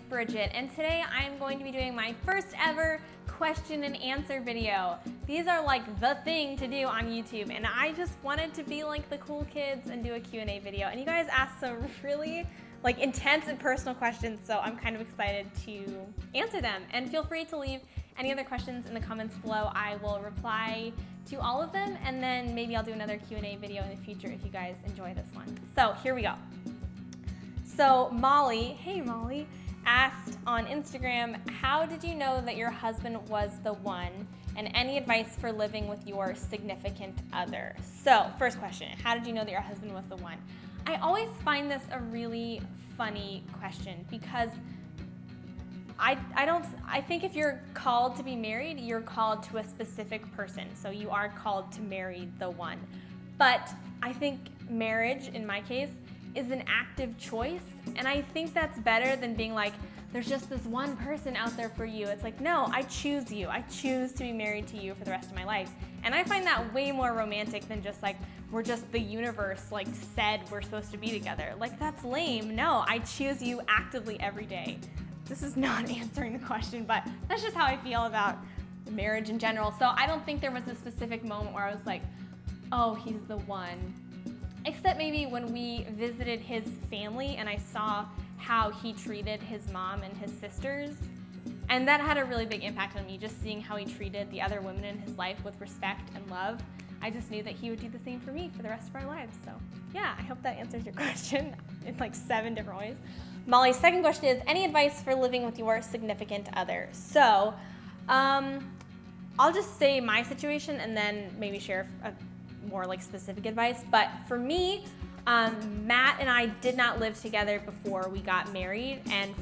Bridget, and today I'm going to be doing my first ever question and answer video. These are like the thing to do on YouTube, and I just wanted to be like the cool kids and do a Q&A video. And you guys asked some really like intense and personal questions, so I'm kind of excited to answer them. And feel free to leave any other questions in the comments below. I will reply to all of them, and then maybe I'll do another Q&A video in the future if you guys enjoy this one. So here we go. So Molly, hey Molly, asked on Instagram, how did you know that your husband was the one? And any advice for living with your significant other? So first question, how did you know that your husband was the one? I always find this a really funny question because I think if you're called to be married, you're called to a specific person. So you are called to marry the one. But I think marriage, in my case, is an active choice. And I think that's better than being like, there's just this one person out there for you. It's like, no, I choose you. I choose to be married to you for the rest of my life. And I find that way more romantic than just like, we're just the universe like said we're supposed to be together. Like, that's lame. No, I choose you actively every day. This is not answering the question, but that's just how I feel about marriage in general. So I don't think there was a specific moment where I was like, oh, he's the one. Except maybe when we visited his family and I saw how he treated his mom and his sisters. And that had a really big impact on me, just seeing how he treated the other women in his life with respect and love. I just knew that he would do the same for me for the rest of our lives. So yeah, I hope that answers your question in like 7 different ways. Molly's second question is, any advice for living with your significant other? So I'll just say my situation and then maybe share a more like specific advice. But for me, Matt and I did not live together before we got married, and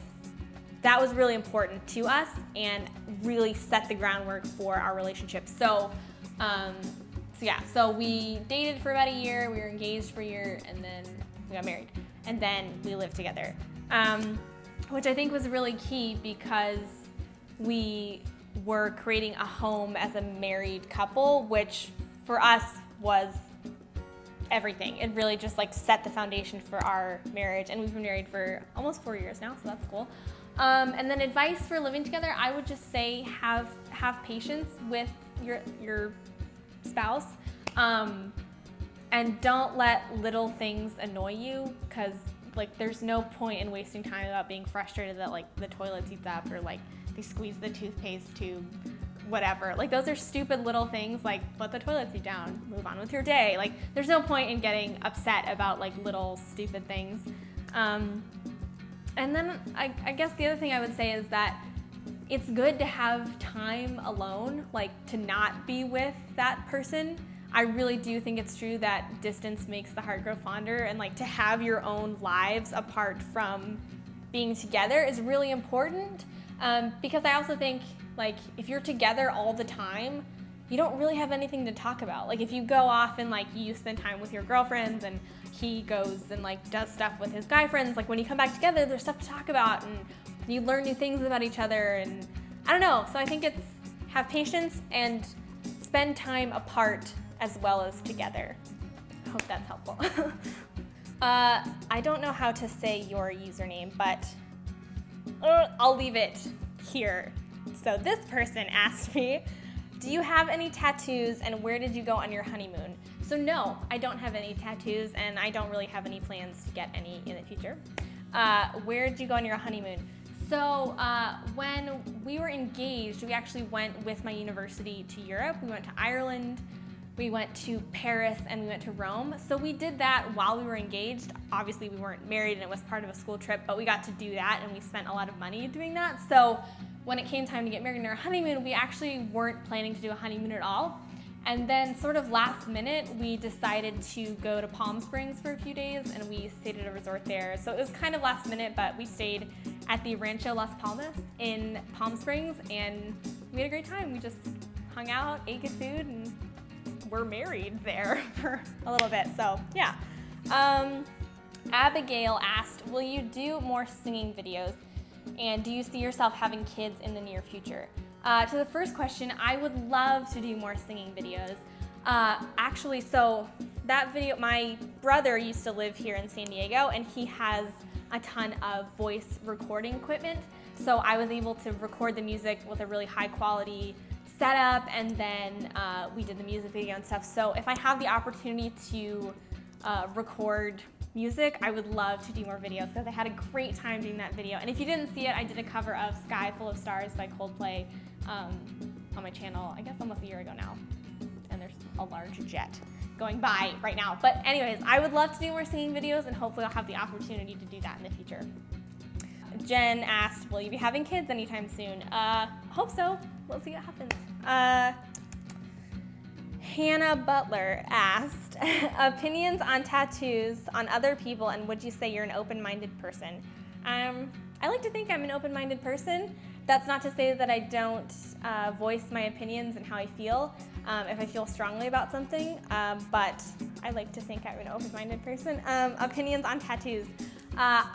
that was really important to us and really set the groundwork for our relationship. So we dated for about a year, we were engaged for a year, and then we got married, and then we lived together, which I think was really key because we were creating a home as a married couple, which for us was everything. It really just like set the foundation for our marriage, and we've been married for almost 4 years now, so that's cool. And then advice for living together, I would just say have patience with your spouse, and don't let little things annoy you, because like there's no point in wasting time about being frustrated that like the toilet seats up or like they squeeze the toothpaste tube, whatever. Like those are stupid little things, like let the toilet seat down, move on with your day. Like there's no point in getting upset about like little stupid things. And then I guess the other thing I would say is that it's good to have time alone, like to not be with that person. I really do think it's true that distance makes the heart grow fonder, and like to have your own lives apart from being together is really important, because I also think like if you're together all the time, you don't really have anything to talk about. Like if you go off and like you spend time with your girlfriends and he goes and like does stuff with his guy friends, like when you come back together, there's stuff to talk about and you learn new things about each other, and I don't know. So I think it's have patience and spend time apart as well as together. I hope that's helpful. I don't know how to say your username, but I'll leave it here. So this person asked me, do you have any tattoos and where did you go on your honeymoon? So no, I don't have any tattoos and I don't really have any plans to get any in the future. Where did you go on your honeymoon? So when we were engaged, we actually went with my university to Europe. We went to Ireland, we went to Paris, and we went to Rome. So we did that while we were engaged. Obviously we weren't married and it was part of a school trip, but we got to do that and we spent a lot of money doing that. So when it came time to get married in our honeymoon, we actually weren't planning to do a honeymoon at all. And then sort of last minute, we decided to go to Palm Springs for a few days and we stayed at a resort there. So it was kind of last minute, but we stayed at the Rancho Las Palmas in Palm Springs and we had a great time. We just hung out, ate good food, and we're married there for a little bit, so yeah. Abigail asked, will you do more singing videos? And do you see yourself having kids in the near future? To the first question, I would love to do more singing videos. Actually, so that video, my brother used to live here in San Diego, and he has a ton of voice recording equipment. So I was able to record the music with a really high quality setup, and then we did the music video and stuff. So if I have the opportunity to record music, I would love to do more videos because I had a great time doing that video. And if you didn't see it, I did a cover of Sky Full of Stars by Coldplay on my channel, I guess almost a year ago now. And there's a large jet going by right now. But anyways, I would love to do more singing videos, and hopefully I'll have the opportunity to do that in the future. Jen asked, will you be having kids anytime soon? Hope so. We'll see what happens. Hannah Butler asked, opinions on tattoos on other people, and would you say you're an open-minded person? I like to think I'm an open-minded person. That's not to say that I don't voice my opinions and how I feel if I feel strongly about something, but I like to think I'm an open-minded person. Opinions on tattoos.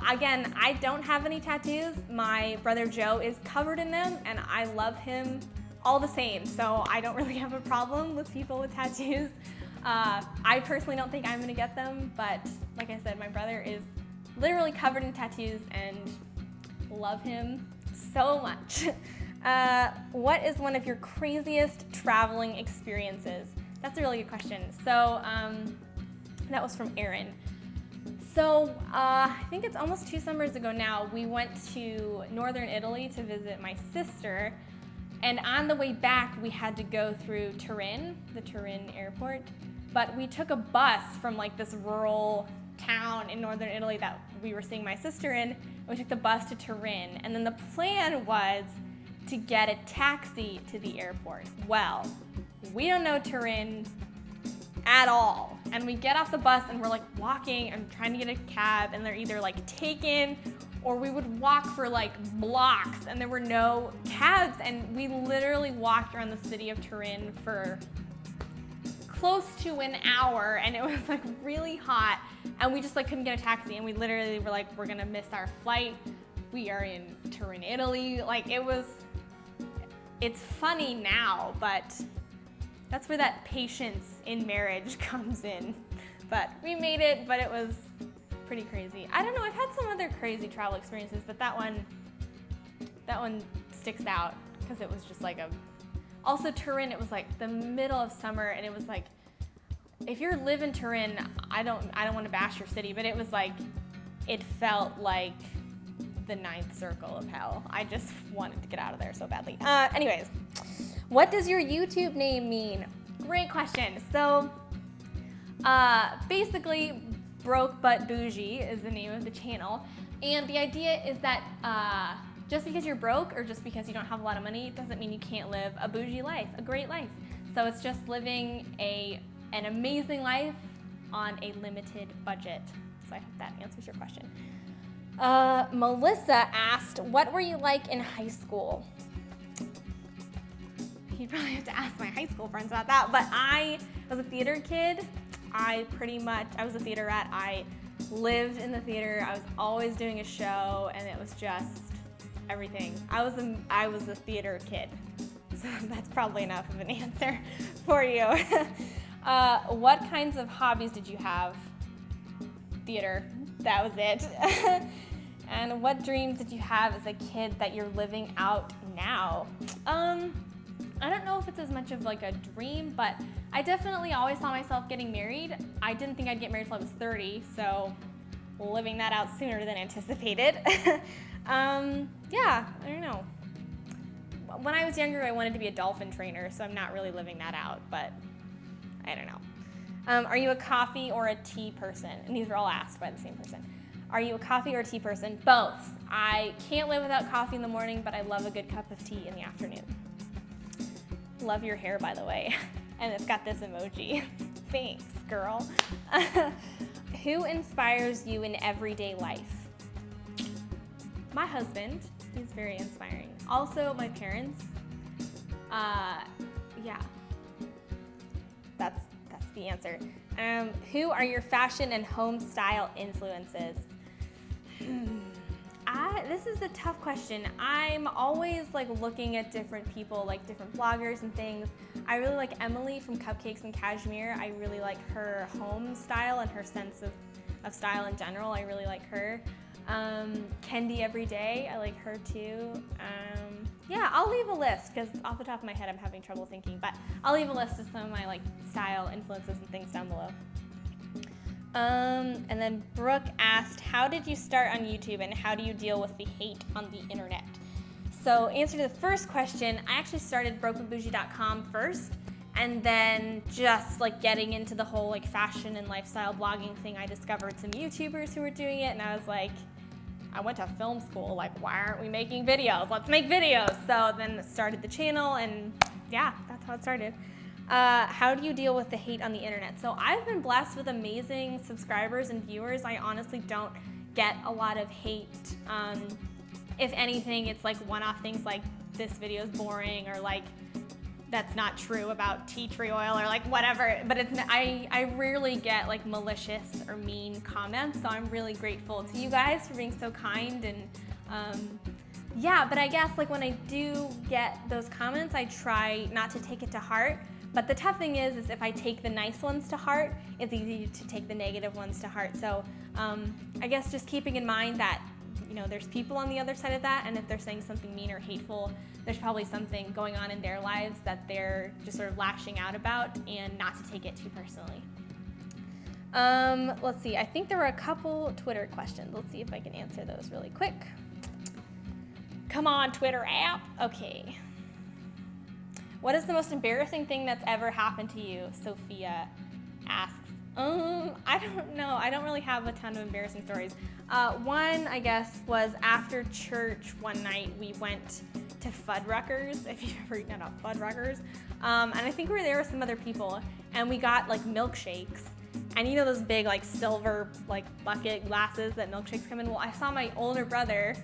Again, I don't have any tattoos. My brother Joe is covered in them, and I love him all the same, so I don't really have a problem with people with tattoos. I personally don't think I'm gonna get them, but like I said, my brother is literally covered in tattoos and love him so much. What is one of your craziest traveling experiences? That's a really good question. So that was from Erin. So I think it's almost 2 summers ago now, we went to northern Italy to visit my sister. And on the way back, we had to go through Turin, the Turin airport. But we took a bus from like this rural town in northern Italy that we were seeing my sister in. And we took the bus to Turin. And then the plan was to get a taxi to the airport. Well, we don't know Turin at all. And we get off the bus and we're like walking and trying to get a cab, and they're either like taken, or we would walk for like blocks and there were no cabs, and we literally walked around the city of Turin for close to an hour, and it was like really hot, and we just like couldn't get a taxi, and we literally were like, we're gonna miss our flight. We are in Turin, Italy. Like it's funny now, but that's where that patience in marriage comes in. But we made it, but it was pretty crazy. I don't know, I've had some other crazy travel experiences, but that one sticks out because it was just like also Turin, it was like the middle of summer, and it was like, if you live in Turin, I don't want to bash your city, but it was like, it felt like the 9th circle of hell. I just wanted to get out of there so badly. Anyways, what does your YouTube name mean? Great question. So basically, Broke But Bougie is the name of the channel, and the idea is that just because you're broke or just because you don't have a lot of money doesn't mean you can't live a bougie life, a great life. So it's just living an amazing life on a limited budget. So I hope that answers your question. Melissa asked, what were you like in high school? You'd probably have to ask my high school friends about that, but I was a theater kid. I was a theater rat. I lived in the theater. I was always doing a show, and it was just everything. I was a theater kid. So that's probably enough of an answer for you. What kinds of hobbies did you have? Theater. That was it. And what dreams did you have as a kid that you're living out now? I don't know if it's as much of like a dream, but I definitely always saw myself getting married. I didn't think I'd get married till I was 30, so living that out sooner than anticipated. Yeah, I don't know. When I was younger, I wanted to be a dolphin trainer, so I'm not really living that out, but I don't know. Are you a coffee or a tea person? And these were all asked by the same person. Are you a coffee or a tea person? Both. I can't live without coffee in the morning, but I love a good cup of tea in the afternoon. Love your hair, by the way. And it's got this emoji. Thanks, girl. Who inspires you in everyday life? My husband. He's very inspiring. Also, my parents. Yeah. That's the answer. Who are your fashion and home style influences? This is a tough question. I'm always like looking at different people, like different bloggers and things. I really like Emily from Cupcakes and Cashmere. I really like her home style and her sense of style in general. I really like her. Kendi Every Day, I like her too. Yeah, I'll leave a list because off the top of my head I'm having trouble thinking, but I'll leave a list of some of my like style influences and things down below. And then Brooke asked, how did you start on YouTube and how do you deal with the hate on the internet? So answer to the first question, I actually started brokebutbougie.com first, and then just like getting into the whole like fashion and lifestyle blogging thing, I discovered some YouTubers who were doing it, and I was like, I went to film school, like why aren't we making videos? Let's make videos. So then started the channel, and yeah, that's how it started. How do you deal with the hate on the internet? So I've been blessed with amazing subscribers and viewers. I honestly don't get a lot of hate. If anything, it's like one-off things like this video is boring, or like that's not true about tea tree oil, or like whatever. But it's I rarely get like malicious or mean comments, so I'm really grateful to you guys for being so kind. And yeah, but I guess like when I do get those comments, I try not to take it to heart. But the tough thing is if I take the nice ones to heart, it's easy to take the negative ones to heart. So I guess just keeping in mind that, you know, there's people on the other side of that, and if they're saying something mean or hateful, there's probably something going on in their lives that they're just sort of lashing out about, and not to take it too personally. Let's see, I think there were a couple Twitter questions. Let's see if I can answer those really quick. Come on, Twitter app. Okay. What is the most embarrassing thing that's ever happened to you? Sophia asks. I don't know. I don't really have a ton of embarrassing stories. One, I guess, was after church one night, we went to Fuddruckers, if you've ever eaten at Fuddruckers. And I think we were there with some other people, and we got like milkshakes. And you know those big like silver like bucket glasses that milkshakes come in? Well, I saw my older brother,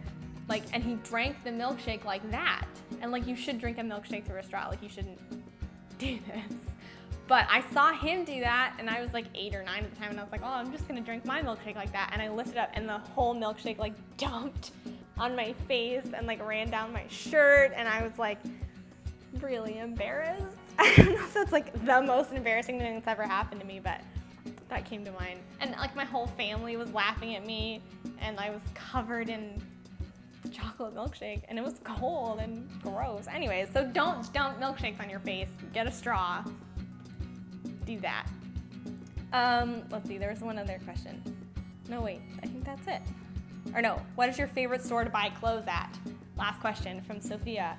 like, and he drank the milkshake like that. And like, you should drink a milkshake through a straw, like you shouldn't do this. But I saw him do that, and I was like 8 or 9 at the time, and I was like, oh, I'm just gonna drink my milkshake like that. And I lifted up, and the whole milkshake like dumped on my face and like ran down my shirt, and I was like really embarrassed. I don't know if that's like the most embarrassing thing that's ever happened to me, but that came to mind. And like my whole family was laughing at me, and I was covered in chocolate milkshake, and it was cold and gross. Anyways, so don't dump milkshakes on your face. Get a straw. Do that. Let's see, there was one other question. No, wait, I think that's it. Or no, what is your favorite store to buy clothes at? Last question from Sophia.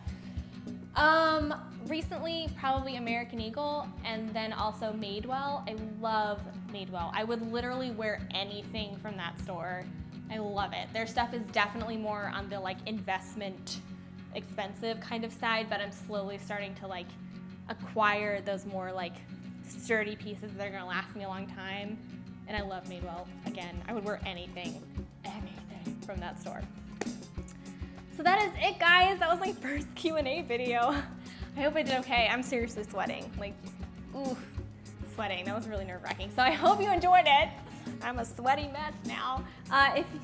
Recently, probably American Eagle, and then also Madewell. I love Madewell. I would literally wear anything from that store. I love it. Their stuff is definitely more on the like investment, expensive kind of side, but I'm slowly starting to like acquire those more like sturdy pieces that are gonna last me a long time. And I love Madewell. Again, I would wear anything from that store. So that is it, guys. That was my first Q&A video. I hope I did okay. I'm seriously sweating. Like, ooh, sweating. That was really nerve-wracking. So I hope you enjoyed it. I'm a sweaty mess now.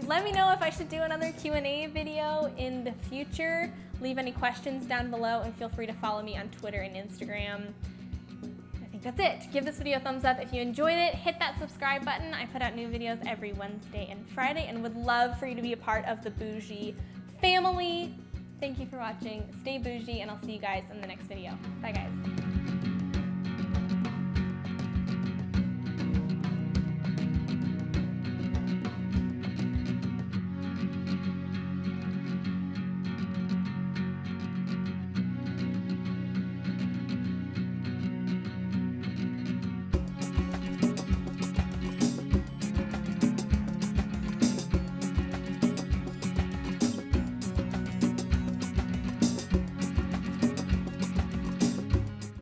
Let me know if I should do another Q&A video in the future. Leave any questions down below, and feel free to follow me on Twitter and Instagram. I think that's it. Give this video a thumbs up if you enjoyed it. Hit that subscribe button. I put out new videos every Wednesday and Friday, and would love for you to be a part of the Bougie family. Thank you for watching. Stay bougie, and I'll see you guys in the next video. Bye, guys.